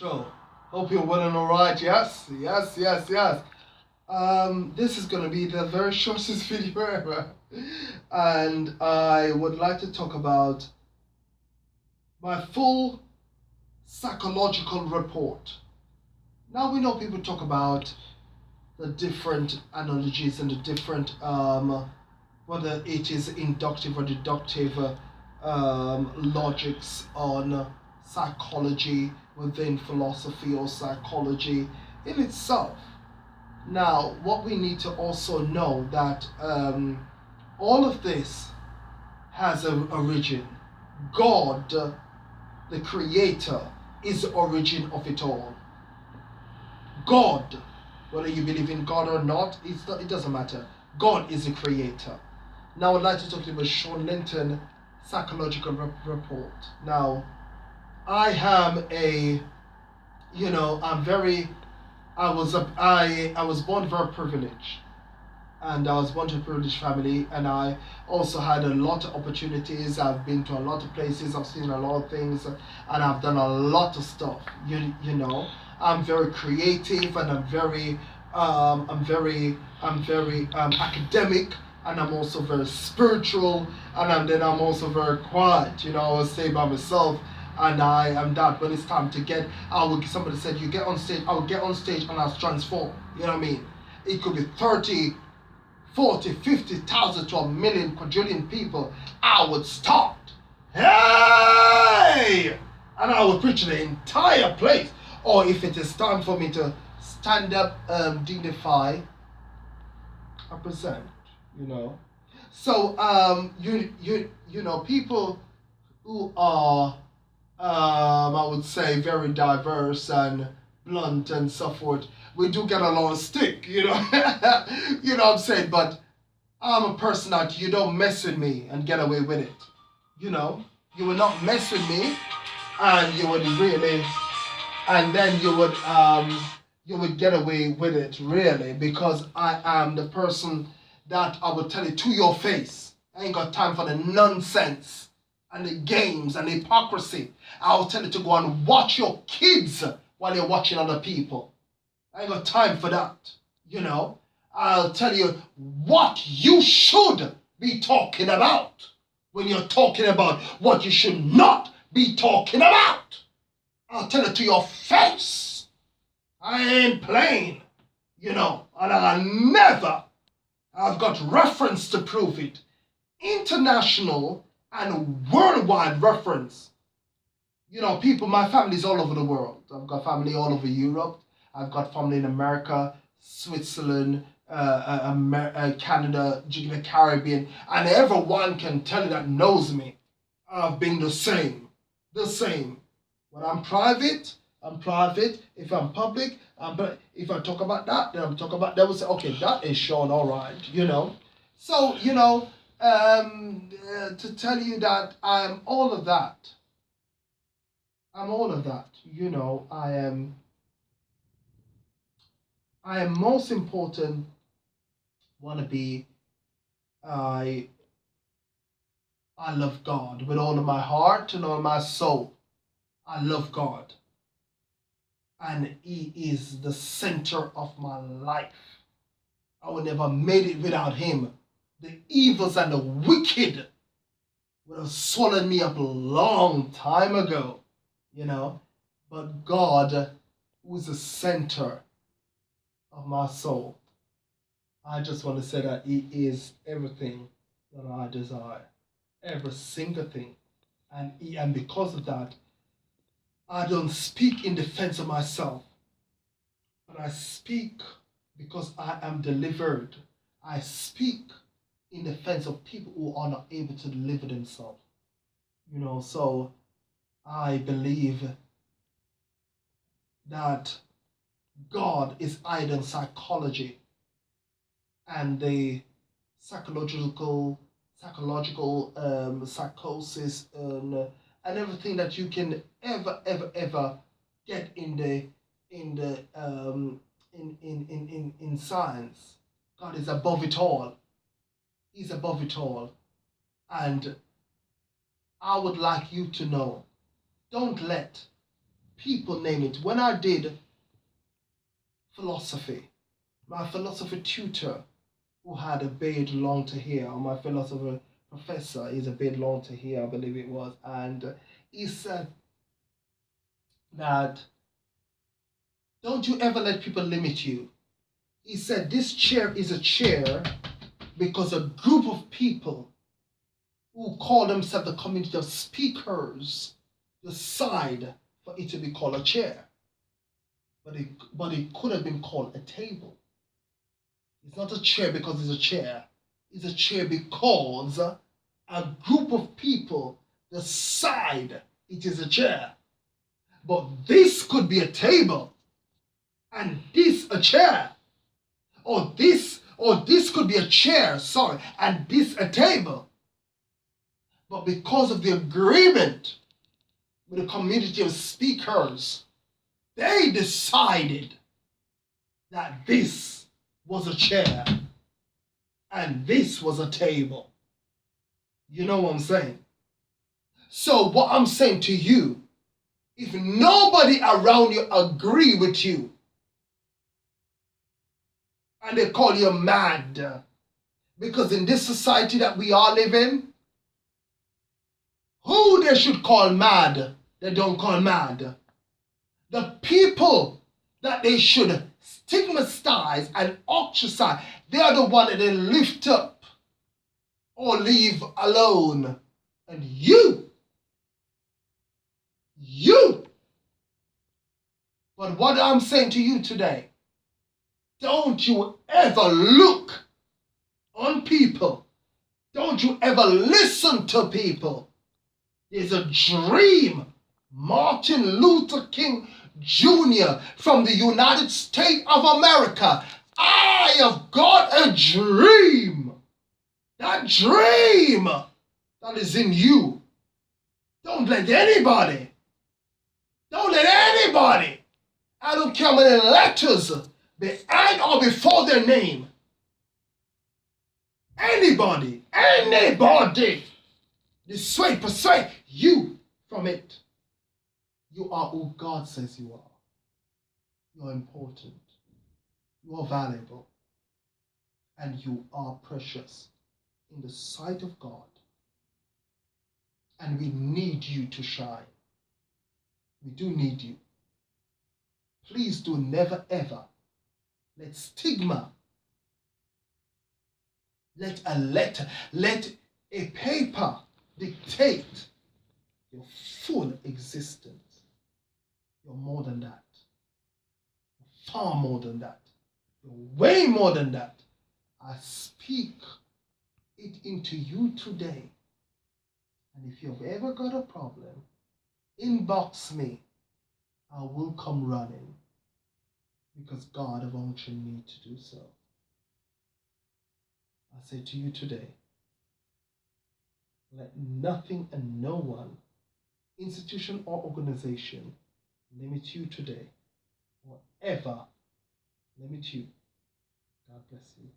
So, hope you're well and alright. Yes, yes, yes, yes. This is gonna be the very shortest video ever, and I would like to talk about my full psychological report. Now we know people talk about the different analogies and the different whether it is inductive or deductive logics on psychology within philosophy or psychology in itself. Now, what we need to also know that all of this has an origin. God, the creator, is the origin of it all. God, whether you believe in God or not, it doesn't matter. God is the creator. Now, I'd like to talk to you about Shawn Linton psychological report. Now, I am a, I'm very, I was born very privileged, and I was born to a privileged family, and I also had a lot of opportunities. I've been to a lot of places, I've seen a lot of things, and I've done a lot of stuff. I'm very creative, and I'm very academic, and I'm also very spiritual, and I'm also very quiet. I always stay by myself, and I am that. When it's time to get, somebody said you get on stage, I will get on stage and I'll transform. You know what I mean? It could be 30, 40, 50,000 to a million, quadrillion people. I would start, hey, and I would preach the entire place. Or if it is time for me to stand up, dignify, I present. You know. So people who are I would say very diverse and blunt and so forth, we do get a lot of stick, you know. You know what I'm saying? But I'm a person that you don't mess with me and get away with it. You will not mess with me, and you would really, and then you would get away with it really, because I am the person that I would tell it to your face. I ain't got time for the nonsense and the games and the hypocrisy. I'll tell you to go and watch your kids while you're watching other people. I ain't got time for that. I'll tell you what you should be talking about when you're talking about what you should not be talking about. I'll tell it to your face. I ain't playing, and I've got reference to prove it. International and worldwide reference. People, my family's all over the world. I've got family all over Europe. I've got family in America, Switzerland, Canada, the Caribbean, and everyone can tell you that knows me. I've been the same. When I'm private, I'm private. If I'm public, if I talk about that, then I'm talking about. They will say, okay, that is Shawn, all right. So to tell you that I'm all of that. I'm all of that. I am most important. Want to be. I love God with all of my heart and all of my soul. I love God, and He is the center of my life. I would never made it without Him. The evils and the wicked would have swallowed me up a long time ago, But God, who is the center of my soul, I just want to say that He is everything that I desire, every single thing, and because of that, I don't speak in defense of myself, but I speak because I am delivered. I speak in defense of people who are not able to deliver themselves. So I believe that God is either psychology and the psychological psychosis and everything that you can ever get in science. God is above it all. He's above it all. And I would like you to know, don't let people name it. When I did philosophy, my philosophy tutor, who had a beard long to hair, or my philosophy professor is a bit long to hair, I believe it was, and he said that don't you ever let people limit you. He said this chair is a chair because a group of people who call themselves the community of speakers decide for it to be called a chair. But it could have been called a table. It's not a chair because it's a chair. It's a chair because a group of people decide it is a chair. But this could be a table, and this a chair. Or this could be a chair, sorry, and this a table. But because of the agreement with the community of speakers, they decided that this was a chair and this was a table. You know what I'm saying? So what I'm saying to you, if nobody around you agree with you and they call you mad, because in this society that we all live in, who they should call mad, they don't call mad. The people that they should stigmatize and ostracize, they are the one that they lift up or leave alone. And you. But what I'm saying to you today, don't you ever look on people. Don't you ever listen to people. There's a dream. Martin Luther King Jr. from the United States of America. I have got a dream. That dream that is in you. Don't let anybody, I don't care how many letters behind or before their name, anybody, persuade you from it. You are who God says you are. You are important. You are valuable. And you are precious in the sight of God. And we need you to shine. We do need you. Please do never ever let stigma, let a letter, let a paper dictate your full existence. You're more than that. You're far more than that. You're way more than that. I speak it into you today. And if you've ever got a problem, inbox me. I will come running because God have unctioned me to do so. I say to you today, let nothing and no one, institution or organization, limit you today or ever limit you. God bless you.